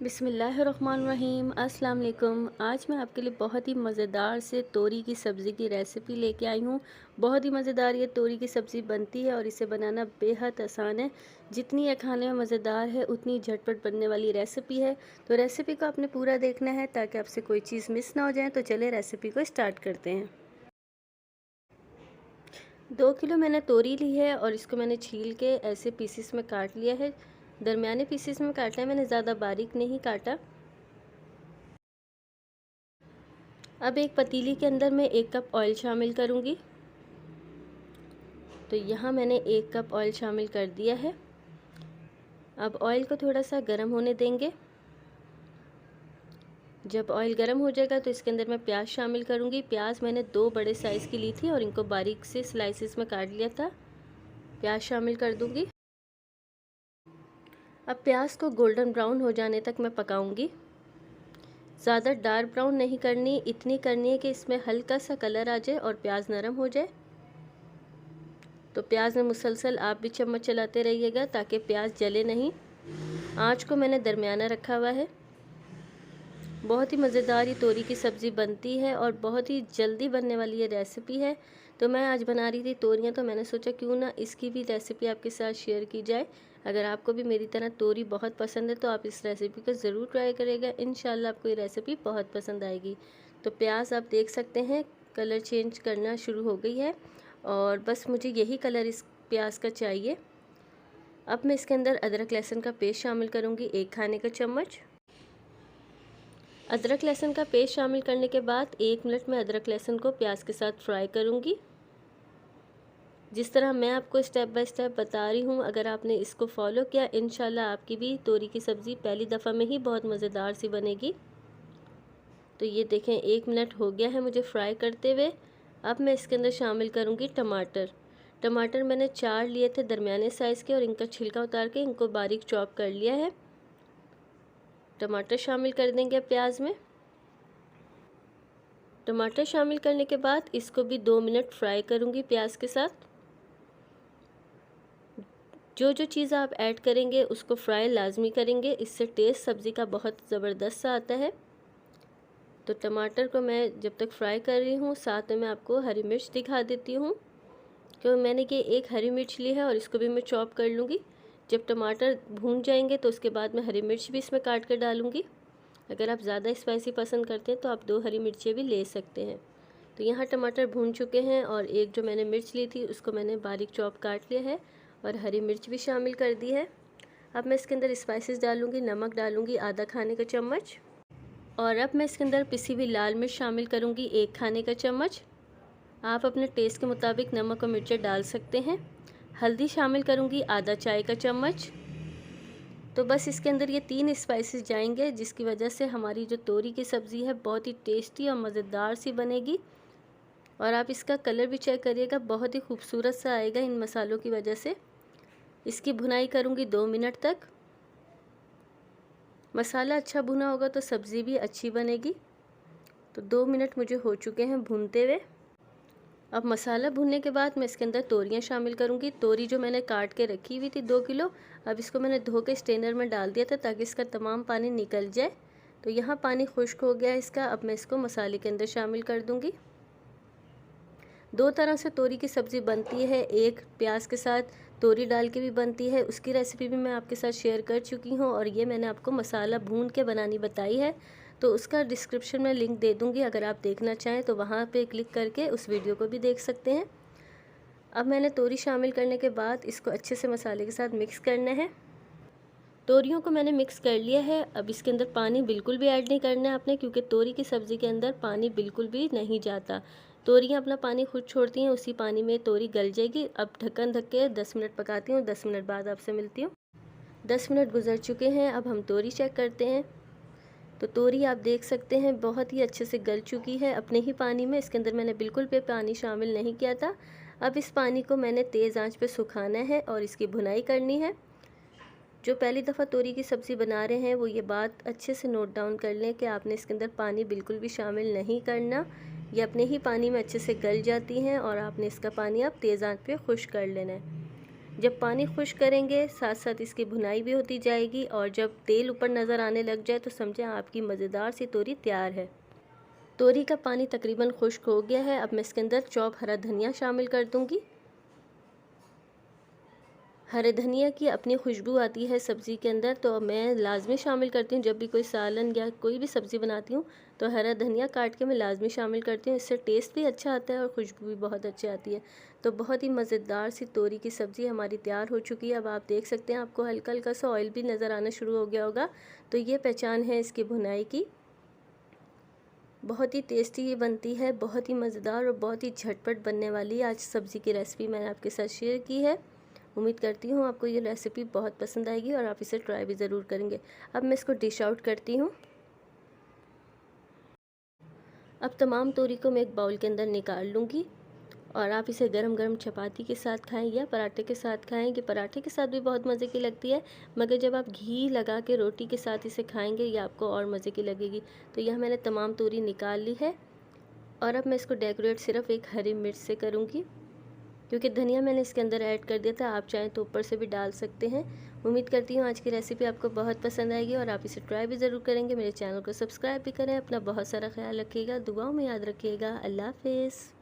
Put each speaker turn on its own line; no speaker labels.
बिस्मिल्लाहिर्रहमानिर्रहीम। अस्सलाम वालेकुम। आज मैं आपके लिए बहुत ही मज़ेदार से तोरी की सब्ज़ी की रेसिपी लेके आई हूँ। बहुत ही मज़ेदार ये तोरी की सब्ज़ी बनती है और इसे बनाना बेहद आसान है। जितनी ये खाने में मज़ेदार है उतनी झटपट बनने वाली रेसिपी है। तो रेसिपी को आपने पूरा देखना है ताकि आपसे कोई चीज़ मिस ना हो जाए। तो चलिए रेसिपी को स्टार्ट करते हैं। 2 किलो मैंने तोरी ली है और इसको मैंने छील के ऐसे पीसेस में काट लिया है। दरमियाने पीसेस में काटा है मैंने, ज़्यादा बारीक नहीं काटा। अब एक पतीली के अंदर मैं 1 कप ऑयल शामिल करूँगी। तो यहाँ मैंने 1 कप ऑयल शामिल कर दिया है। अब ऑयल को थोड़ा सा गर्म होने देंगे। जब ऑयल गर्म हो जाएगा तो इसके अंदर मैं प्याज शामिल करूँगी। प्याज मैंने 2 बड़े साइज़ की ली थी और इनको बारीक से स्लाइसिस में काट लिया था। प्याज शामिल कर दूँगी। अब प्याज को गोल्डन ब्राउन हो जाने तक मैं पकाऊँगी। ज़्यादा डार्क ब्राउन नहीं करनी, इतनी करनी है कि इसमें हल्का सा कलर आ जाए और प्याज नरम हो जाए। तो प्याज में मुसलसल आप भी चम्मच चलाते रहिएगा ताकि प्याज जले नहीं। आँच को मैंने दरमियाना रखा हुआ है। बहुत ही मज़ेदार ये तोरी की सब्ज़ी बनती है और बहुत ही जल्दी बनने वाली ये रेसिपी है। तो मैं आज बना रही थी तोरियाँ, तो मैंने सोचा क्यों ना इसकी भी रेसिपी आपके साथ शेयर की जाए। अगर आपको भी मेरी तरह तोरी बहुत पसंद है तो आप इस रेसिपी को ज़रूर ट्राई करिएगा। इंशाल्लाह आपको ये रेसिपी बहुत पसंद आएगी। तो प्याज आप देख सकते हैं कलर चेंज करना शुरू हो गई है और बस मुझे यही कलर इस प्याज का चाहिए। अब मैं इसके अंदर अदरक लहसुन का पेस्ट शामिल करूँगी, 1 खाने का चम्मच। अदरक लहसुन का पेस्ट शामिल करने के बाद 1 मिनट में अदरक लहसुन को प्याज के साथ फ्राई करूँगी। जिस तरह मैं आपको स्टेप बाय स्टेप बता रही हूँ, अगर आपने इसको फॉलो किया इंशाल्लाह आपकी भी तोरी की सब्ज़ी पहली दफ़ा में ही बहुत मज़ेदार सी बनेगी। तो ये देखें 1 मिनट हो गया है मुझे फ्राई करते हुए। अब मैं इसके अंदर शामिल करूँगी टमाटर। टमाटर मैंने 4 लिए थे दरमियाने साइज़ के और इनका छिलका उतार के इनको बारीक चॉप कर लिया है। टमाटर शामिल कर देंगे प्याज में। टमाटर शामिल करने के बाद इसको भी 2 मिनट फ्राई करूँगी प्याज के साथ। जो जो चीज़ आप ऐड करेंगे उसको फ्राई लाजमी करेंगे, इससे टेस्ट सब्ज़ी का बहुत ज़बरदस्त सा आता है। तो टमाटर को मैं जब तक फ्राई कर रही हूँ साथ में मैं आपको हरी मिर्च दिखा देती हूँ, क्योंकि मैंने ये 1 हरी मिर्च ली है और इसको भी मैं चॉप कर लूँगी। जब टमाटर भून जाएंगे तो उसके बाद मैं हरी मिर्च भी इसमें काट कर डालूँगी। अगर आप ज़्यादा स्पाइसी पसंद करते हैं तो आप 2 हरी मिर्चें भी ले सकते हैं। तो यहाँ टमाटर भून चुके हैं और एक जो मैंने मिर्च ली थी उसको मैंने बारीक चॉप काट लिया है और हरी मिर्च भी शामिल कर दी है। अब मैं इसके अंदर स्पाइसेस डालूँगी। नमक डालूँगी आधा खाने का चम्मच और अब मैं इसके अंदर पिसी हुई लाल मिर्च शामिल करूँगी 1 खाने का चम्मच। आप अपने टेस्ट के मुताबिक नमक और मिर्चें डाल सकते हैं। हल्दी शामिल करूँगी आधा चाय का चम्मच। तो बस इसके अंदर ये 3 स्पाइसेस जाएंगे जिसकी वजह से हमारी जो तोरी की सब्ज़ी है बहुत ही टेस्टी और मज़ेदार सी बनेगी। और आप इसका कलर भी चेक करिएगा, बहुत ही खूबसूरत सा आएगा इन मसालों की वजह से। इसकी भुनाई करूँगी 2 मिनट तक। मसाला अच्छा भुना होगा तो सब्ज़ी भी अच्छी बनेगी। तो 2 मिनट मुझे हो चुके हैं भूनते हुए। अब मसाला भुनने के बाद मैं इसके अंदर तोरियां शामिल करूँगी। तोरी जो मैंने काट के रखी हुई थी 2 किलो, अब इसको मैंने धो के स्ट्रेनर में डाल दिया था ताकि इसका तमाम पानी निकल जाए। तो यहाँ पानी खुश्क हो गया इसका। अब मैं इसको मसाले के अंदर शामिल कर दूँगी। 2 तरह से तोरी की सब्ज़ी बनती है, एक प्याज के साथ तोरी डाल के भी बनती है, उसकी रेसिपी भी मैं आपके साथ शेयर कर चुकी हूँ और ये मैंने आपको मसाला भून के बनानी बताई है। तो उसका डिस्क्रिप्शन में लिंक दे दूँगी, अगर आप देखना चाहें तो वहाँ पे क्लिक करके उस वीडियो को भी देख सकते हैं। अब मैंने तोरी शामिल करने के बाद इसको अच्छे से मसाले के साथ मिक्स करना है। तोरियों को मैंने मिक्स कर लिया है। अब इसके अंदर पानी बिल्कुल भी ऐड नहीं करना है आपने, क्योंकि तोरी की सब्ज़ी के अंदर पानी बिल्कुल भी नहीं जाता। तोरियाँ अपना पानी खुद छोड़ती हैं, उसी पानी में तोरी गल जाएगी। अब ढक्कन ढक के 10 मिनट पकाती हूँ। 10 मिनट बाद आपसे मिलती हूँ। 10 मिनट गुजर चुके हैं। अब हम तोरी चेक करते हैं। तो तोरी आप देख सकते हैं बहुत ही अच्छे से गल चुकी है अपने ही पानी में। इसके अंदर मैंने बिल्कुल भी पानी शामिल नहीं किया था। अब इस पानी को मैंने तेज़ आंच पे सुखाना है और इसकी भुनाई करनी है। जो पहली दफ़ा तोरी की सब्ज़ी बना रहे हैं वो ये बात अच्छे से नोट डाउन कर लें कि आपने इसके अंदर पानी बिल्कुल भी शामिल नहीं करना। ये अपने ही पानी में अच्छे से गल जाती हैं और आपने इसका पानी अब तेज़ आंच पे खुश्क कर लेना है। जब पानी खुश करेंगे साथ साथ इसकी भुनाई भी होती जाएगी और जब तेल ऊपर नज़र आने लग जाए तो समझें आपकी मज़ेदार सी तोरी तैयार है। तोरी का पानी तकरीबन खुश्क हो गया है। अब मैं इसके अंदर चॉप हरा धनिया शामिल कर दूंगी। हरे धनिया की अपनी खुशबू आती है सब्ज़ी के अंदर, तो मैं लाजमी शामिल करती हूँ। जब भी कोई सालन या कोई भी सब्ज़ी बनाती हूँ तो हरा धनिया काट के मैं लाजमी शामिल करती हूँ। इससे टेस्ट भी अच्छा आता है और खुशबू भी बहुत अच्छी आती है। तो बहुत ही मज़ेदार सी तोरी की सब्ज़ी हमारी तैयार हो चुकी है। अब आप देख सकते हैं, आपको हल्का हल्का सा ऑयल भी नज़र आना शुरू हो गया होगा। तो ये पहचान है इसकी भुनाई की। बहुत ही टेस्टी ये बनती है, बहुत ही मज़ेदार और बहुत ही झटपट बनने वाली आज सब्ज़ी की रेसिपी मैंने आपके साथ शेयर की है। उम्मीद करती हूँ आपको ये रेसिपी बहुत पसंद आएगी और आप इसे ट्राई भी ज़रूर करेंगे। अब मैं इसको डिश आउट करती हूँ। अब तमाम तोरी को मैं एक बाउल के अंदर निकाल लूँगी और आप इसे गरम गरम चपाती के साथ खाएं या पराठे के साथ खाएं, कि पराठे के साथ भी बहुत मज़े की लगती है, मगर जब आप घी लगा के रोटी के साथ इसे खाएंगे ये आपको और मज़े की लगेगी। तो यह मैंने तमाम तोरी निकाल ली है और अब मैं इसको डेकोरेट सिर्फ एक हरी मिर्च से करूँगी, क्योंकि धनिया मैंने इसके अंदर ऐड कर दिया था। आप चाहें तो ऊपर से भी डाल सकते हैं। उम्मीद करती हूँ आज की रेसिपी आपको बहुत पसंद आएगी और आप इसे ट्राई भी ज़रूर करेंगे। मेरे चैनल को सब्सक्राइब भी करें। अपना बहुत सारा ख्याल रखिएगा, दुआओं में याद रखिएगा। अल्लाह हाफ़िज़।